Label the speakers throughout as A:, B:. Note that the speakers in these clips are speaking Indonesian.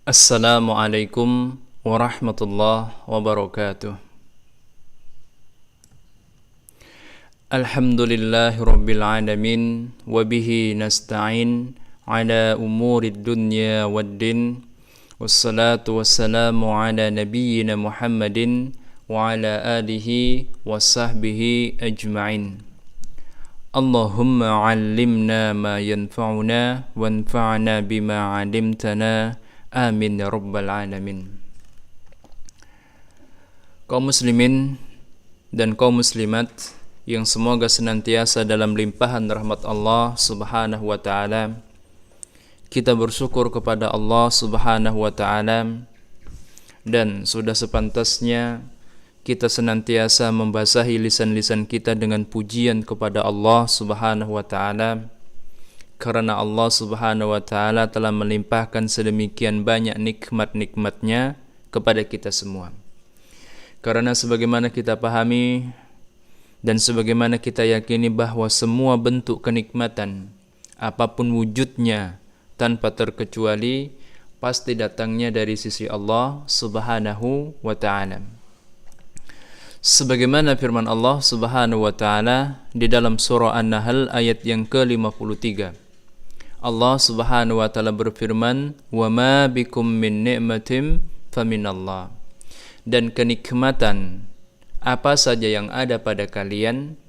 A: Assalamualaikum warahmatullahi wabarakatuh. Alhamdulillahi rabbil alamin wa bihi nasta'in ala umurid dunya waddin. Wassalatu wassalamu ala nabiyyina Muhammadin wa ala alihi wa sahbihi ajma'in. Allahumma 'allimna ma yanfa'una wanfa'na bima 'allamtana. Amin ya rabbal alamin. Kaum muslimin dan kaum muslimat yang semoga senantiasa dalam limpahan rahmat Allah Subhanahu wa taala, kita bersyukur kepada Allah Subhanahu wa taala, dan sudah sepantasnya kita senantiasa membasahi lisan-lisan kita dengan pujian kepada Allah Subhanahu wa taala, karena Allah Subhanahu wa taala telah melimpahkan sedemikian banyak nikmat-nikmatnya kepada kita semua. Karena sebagaimana kita pahami dan sebagaimana kita yakini bahwa semua bentuk kenikmatan, apapun wujudnya tanpa terkecuali, pasti datangnya dari sisi Allah Subhanahu wa taala. Sebagaimana firman Allah Subhanahu wa taala di dalam surah An-Nahl ayat yang ke-53. Allah Subhanahu wa taala berfirman, "Wa ma bikum min ni'matin faminallah." Dan kenikmatan apa saja yang ada pada kalian,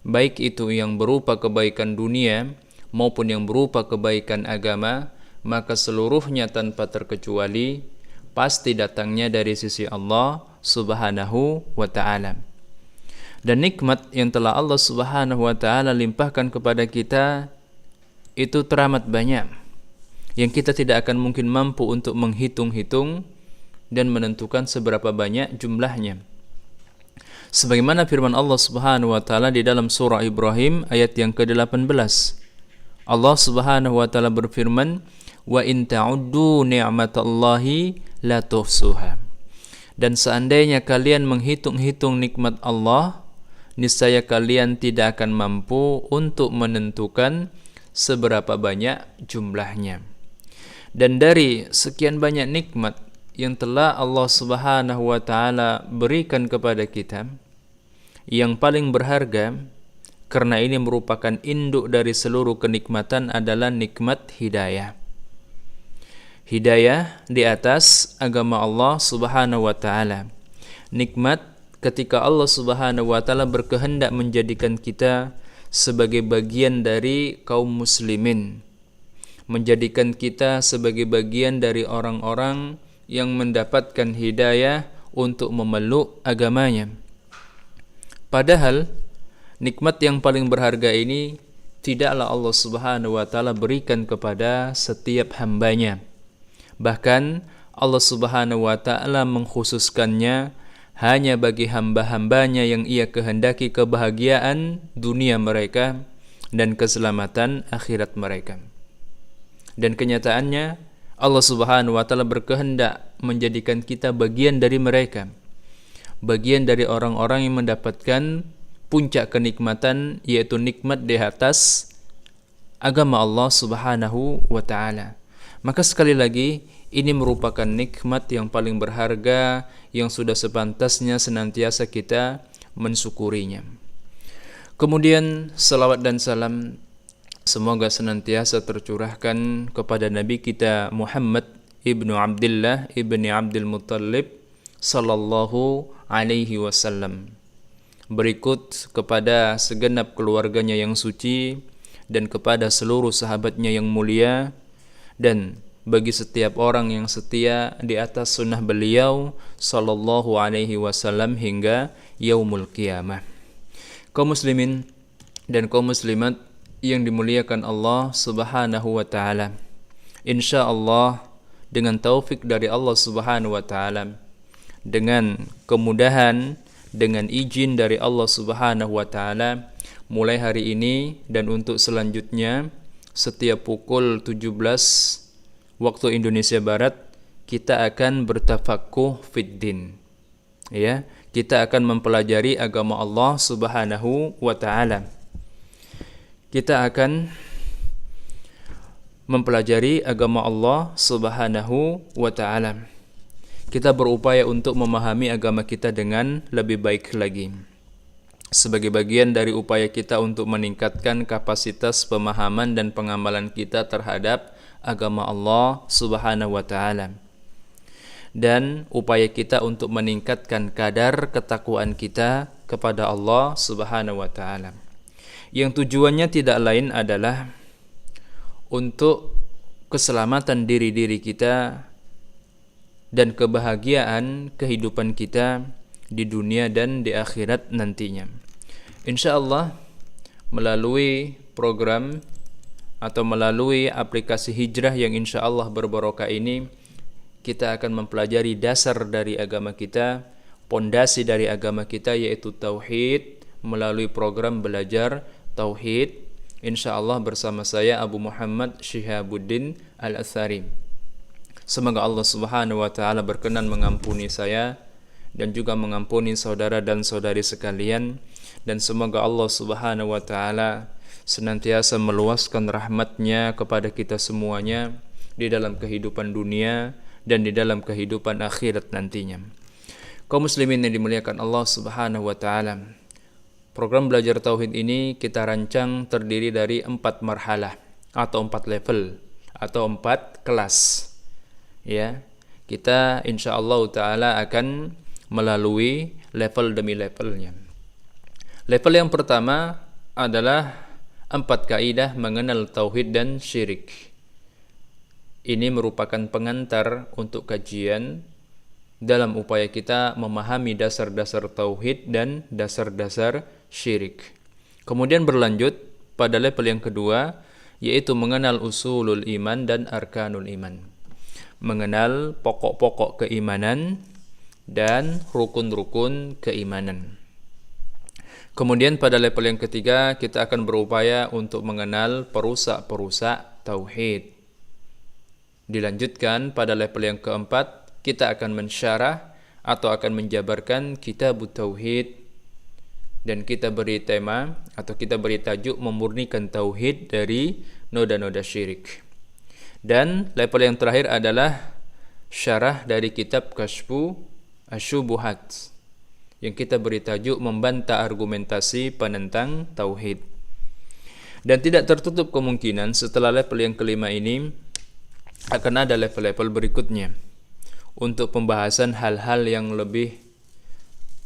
A: baik itu yang berupa kebaikan dunia maupun yang berupa kebaikan agama, maka seluruhnya tanpa terkecuali pasti datangnya dari sisi Allah Subhanahu wa taala. Dan nikmat yang telah Allah Subhanahu wa taala limpahkan kepada kita itu teramat banyak, yang kita tidak akan mungkin mampu untuk menghitung-hitung dan menentukan seberapa banyak jumlahnya. Sebagaimana firman Allah Subhanahu wa taala di dalam surah Ibrahim ayat yang ke-18. Allah Subhanahu wa taala berfirman, "Wa in ta'uddu ni'matallahi la tuhsuha." Dan seandainya kalian menghitung-hitung nikmat Allah, niscaya kalian tidak akan mampu untuk menentukan seberapa banyak jumlahnya. Dan dari sekian banyak nikmat yang telah Allah Subhanahu wa taala berikan kepada kita, yang paling berharga karena ini merupakan induk dari seluruh kenikmatan adalah nikmat hidayah. Hidayah di atas agama Allah Subhanahu wa taala. Nikmat ketika Allah Subhanahu wa taala berkehendak menjadikan kita sebagai bagian dari kaum muslimin, menjadikan kita sebagai bagian dari orang-orang yang mendapatkan hidayah untuk memeluk agamanya. Padahal nikmat yang paling berharga ini tidaklah Allah Subhanahu wa taala berikan kepada setiap hambanya. Bahkan Allah Subhanahu wa taala mengkhususkannya hanya bagi hamba-hambanya yang ia kehendaki kebahagiaan dunia mereka dan keselamatan akhirat mereka. Dan kenyataannya Allah Subhanahu wa taala berkehendak menjadikan kita bagian dari mereka, bagian dari orang-orang yang mendapatkan puncak kenikmatan, yaitu nikmat di atas agama Allah Subhanahu wa taala. Maka sekali lagi, ini merupakan nikmat yang paling berharga yang sudah sepantasnya senantiasa kita mensyukurinya. Kemudian salawat dan salam semoga senantiasa tercurahkan kepada Nabi kita Muhammad ibnu Abdullah ibni Abdul Muttalib sallallahu alaihi wasallam. Berikut kepada segenap keluarganya yang suci dan kepada seluruh sahabatnya yang mulia, dan bagi setiap orang yang setia di atas sunnah beliau sallallahu alaihi wasallam hingga yaumul qiyamah. Kaum muslimin dan kaum muslimat yang dimuliakan Allah Subhanahu wa taala, insyaallah dengan taufik dari Allah Subhanahu wa taala, dengan kemudahan, dengan izin dari Allah Subhanahu wa taala, mulai hari ini dan untuk selanjutnya setiap pukul 17 waktu Indonesia Barat kita akan bertafakuh fiddin. Ya, kita akan mempelajari agama Allah Subhanahu wa taala. Kita akan mempelajari agama Allah Subhanahu wa taala. Kita berupaya untuk memahami agama kita dengan lebih baik lagi. Sebagai bagian dari upaya kita untuk meningkatkan kapasitas pemahaman dan pengamalan kita terhadap agama Allah Subhanahu wa taala. Dan upaya kita untuk meningkatkan kadar ketakwaan kita kepada Allah Subhanahu wa taala. Yang tujuannya tidak lain adalah untuk keselamatan diri-diri kita dan kebahagiaan kehidupan kita di dunia dan di akhirat nantinya. Insyaallah melalui program atau melalui aplikasi hijrah yang insyaallah berbarokah ini, kita akan mempelajari dasar dari agama kita, pondasi dari agama kita yaitu tauhid melalui program belajar tauhid. InsyaAllah bersama saya Abu Muhammad Syihabuddin Al-Athari. Semoga Allah Subhanahu wa taala berkenan mengampuni saya dan juga mengampuni saudara dan saudari sekalian, dan semoga Allah Subhanahu wa taala senantiasa meluaskan rahmat-Nya kepada kita semuanya di dalam kehidupan dunia dan di dalam kehidupan akhirat nantinya. Kaum muslimin yang dimuliakan Allah Subhanahu wa taala, program belajar tauhid ini kita rancang terdiri dari 4 marhalah atau 4 level atau 4 kelas. Ya, kita insyaallah taala akan melalui level demi levelnya. Level yang pertama adalah 4 kaidah mengenal tauhid dan syirik. Ini merupakan pengantar untuk kajian dalam upaya kita memahami dasar-dasar tauhid dan dasar-dasar syirik. Kemudian berlanjut pada level yang kedua, yaitu mengenal usulul iman dan arkanul iman. Mengenal pokok-pokok keimanan dan rukun-rukun keimanan. Kemudian pada level yang ketiga, kita akan berupaya untuk mengenal perusak-perusak tauhid. Dilanjutkan pada level yang keempat, kita akan mensyarah atau akan menjabarkan kitab tauhid, dan kita beri tema atau kita beri tajuk memurnikan tauhid dari noda-noda syirik. Dan level yang terakhir adalah syarah dari kitab Kashfu Asyubuhat, yang kita beri tajuk membantah argumentasi penentang tauhid. Dan tidak tertutup kemungkinan setelah level yang kelima ini akan ada level-level berikutnya untuk pembahasan hal-hal yang lebih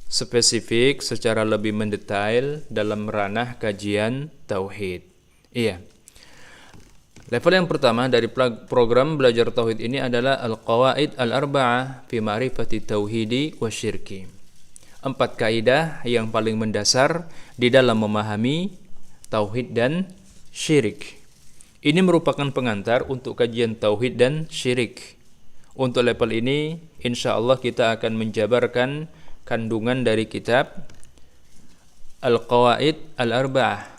A: spesifik secara lebih mendetail dalam ranah kajian tauhid. Iya. Level yang pertama dari program belajar tauhid ini adalah al-qawaid al-arba'ah fi ma'rifati tauhidi wa syirki. 4 kaidah yang paling mendasar di dalam memahami tauhid dan syirik. Ini merupakan pengantar untuk kajian tauhid dan syirik. Untuk level ini, insyaallah kita akan menjabarkan kandungan dari kitab Al-Qawaid Al-Arba'ah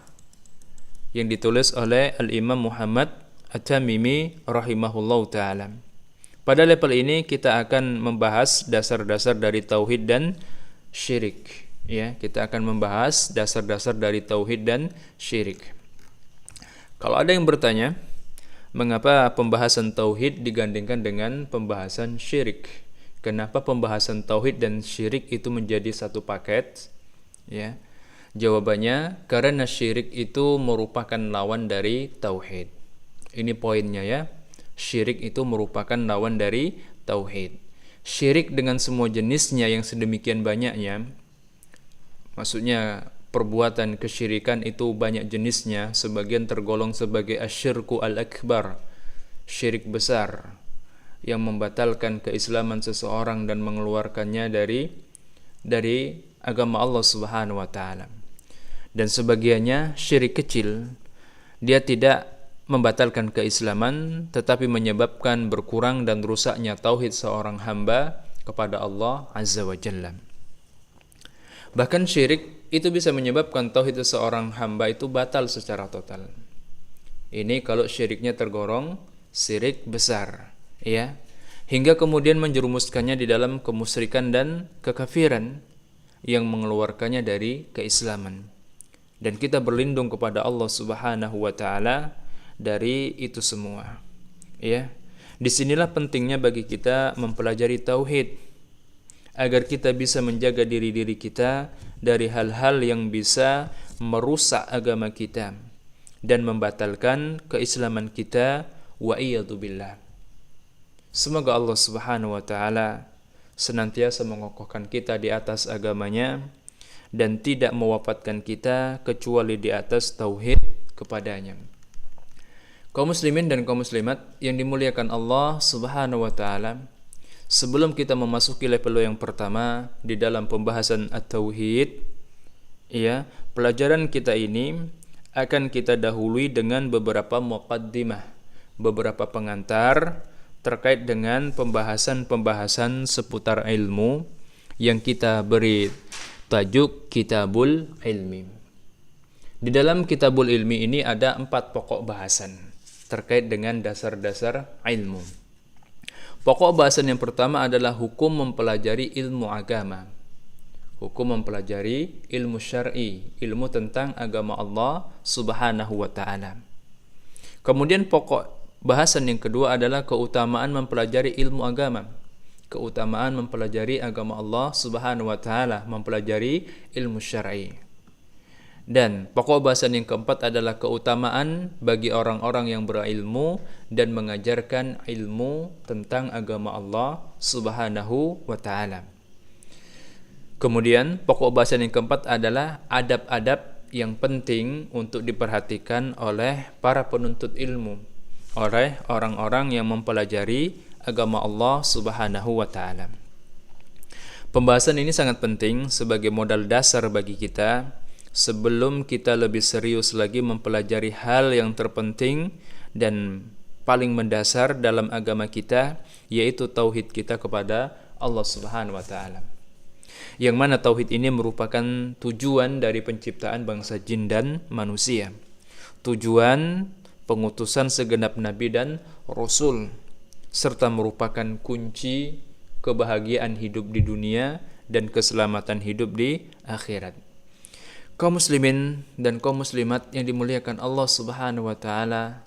A: yang ditulis oleh Al-Imam Muhammad At-Tamimi rahimahullahu ta'ala. Pada level ini kita akan membahas dasar-dasar dari tauhid dan syirik. Ya, kita akan membahas dasar-dasar dari tauhid dan syirik. Kalau ada yang bertanya, mengapa pembahasan tauhid digandingkan dengan pembahasan syirik? Kenapa pembahasan tauhid dan syirik itu menjadi satu paket? Ya. Jawabannya, karena syirik itu merupakan lawan dari tauhid. Ini poinnya ya. Syirik itu merupakan lawan dari tauhid. Syirik dengan semua jenisnya yang sedemikian banyaknya, maksudnya perbuatan kesyirikan itu banyak jenisnya, sebagian tergolong sebagai asyirku al-akbar, syirik besar yang membatalkan keislaman seseorang dan mengeluarkannya dari agama Allah Subhanahu wa taala. Dan sebagiannya syirik kecil, dia tidak membatalkan keislaman tetapi menyebabkan berkurang dan rusaknya tauhid seorang hamba kepada Allah Azza wa Jalla. Bahkan syirik itu bisa menyebabkan tauhid seorang hamba itu batal secara total. Ini kalau syiriknya tergolong syirik besar, ya, hingga kemudian menjerumuskannya di dalam kemusyrikan dan kekafiran yang mengeluarkannya dari keislaman. Dan kita berlindung kepada Allah Subhanahu wa taala dari itu semua. Ya. Disinilah pentingnya bagi kita mempelajari tauhid agar kita bisa menjaga diri-diri kita dari hal-hal yang bisa merusak agama kita dan membatalkan keislaman kita, wa iyadzubillah. Semoga Allah Subhanahu wa taala senantiasa mengokohkan kita di atas agamanya dan tidak mewafatkan kita kecuali di atas tauhid kepadanya. Kaum muslimin dan kaum muslimat yang dimuliakan Allah Subhanahu wa taala, sebelum kita memasuki level yang pertama di dalam pembahasan at-tauhid, ya, pelajaran kita ini akan kita dahului dengan beberapa muqaddimah, beberapa pengantar terkait dengan pembahasan-pembahasan seputar ilmu yang kita beri tajuk Kitabul Ilmi. Di dalam Kitabul Ilmi ini ada 4 pokok bahasan terkait dengan dasar-dasar ilmu. Pokok bahasan yang pertama adalah hukum mempelajari ilmu agama. Hukum mempelajari ilmu syar'i, ilmu tentang agama Allah Subhanahu wa taala. Kemudian pokok bahasan yang kedua adalah keutamaan mempelajari ilmu agama. Keutamaan mempelajari agama Allah Subhanahu wa taala, mempelajari ilmu syar'i. Dan pokok bahasan yang keempat adalah keutamaan bagi orang-orang yang berilmu dan mengajarkan ilmu tentang agama Allah Subhanahu wa taala. Kemudian pokok bahasan yang keempat adalah adab-adab yang penting untuk diperhatikan oleh para penuntut ilmu, oleh orang-orang yang mempelajari agama Allah Subhanahu wa taala. Pembahasan ini sangat penting sebagai modal dasar bagi kita sebelum kita lebih serius lagi mempelajari hal yang terpenting dan paling mendasar dalam agama kita, yaitu tauhid kita kepada Allah Subhanahu wa taala. Yang mana tauhid ini merupakan tujuan dari penciptaan bangsa jin dan manusia. Tujuan pengutusan segenap nabi dan rasul, serta merupakan kunci kebahagiaan hidup di dunia dan keselamatan hidup di akhirat. Kaum muslimin dan kaum muslimat yang dimuliakan Allah Subhanahu wa taala,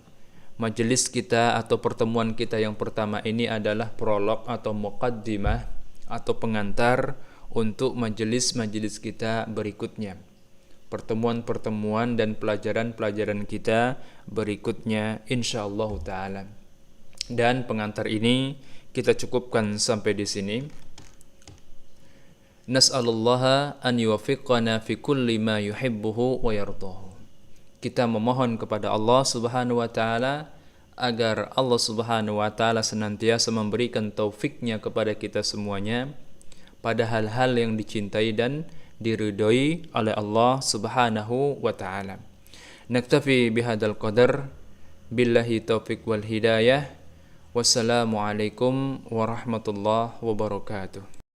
A: majelis kita atau pertemuan kita yang pertama ini adalah prolog atau muqaddimah atau pengantar untuk majelis-majelis kita berikutnya. Pertemuan-pertemuan dan pelajaran-pelajaran kita berikutnya insyaallah taala. Dan pengantar ini kita cukupkan sampai di sini. Nas'alullaha an yuwaffiqana fi kulli ma yuhibbuhu wa yardahu. Kita memohon kepada Allah Subhanahu wa taala agar Allah Subhanahu wa taala senantiasa memberikan taufiknya kepada kita semuanya pada hal-hal yang dicintai dan diridhoi oleh Allah Subhanahu wa taala. Naktafi bihadzal qadar, billahi taufik wal hidayah. Wassalamualaikum warahmatullahi wabarakatuh.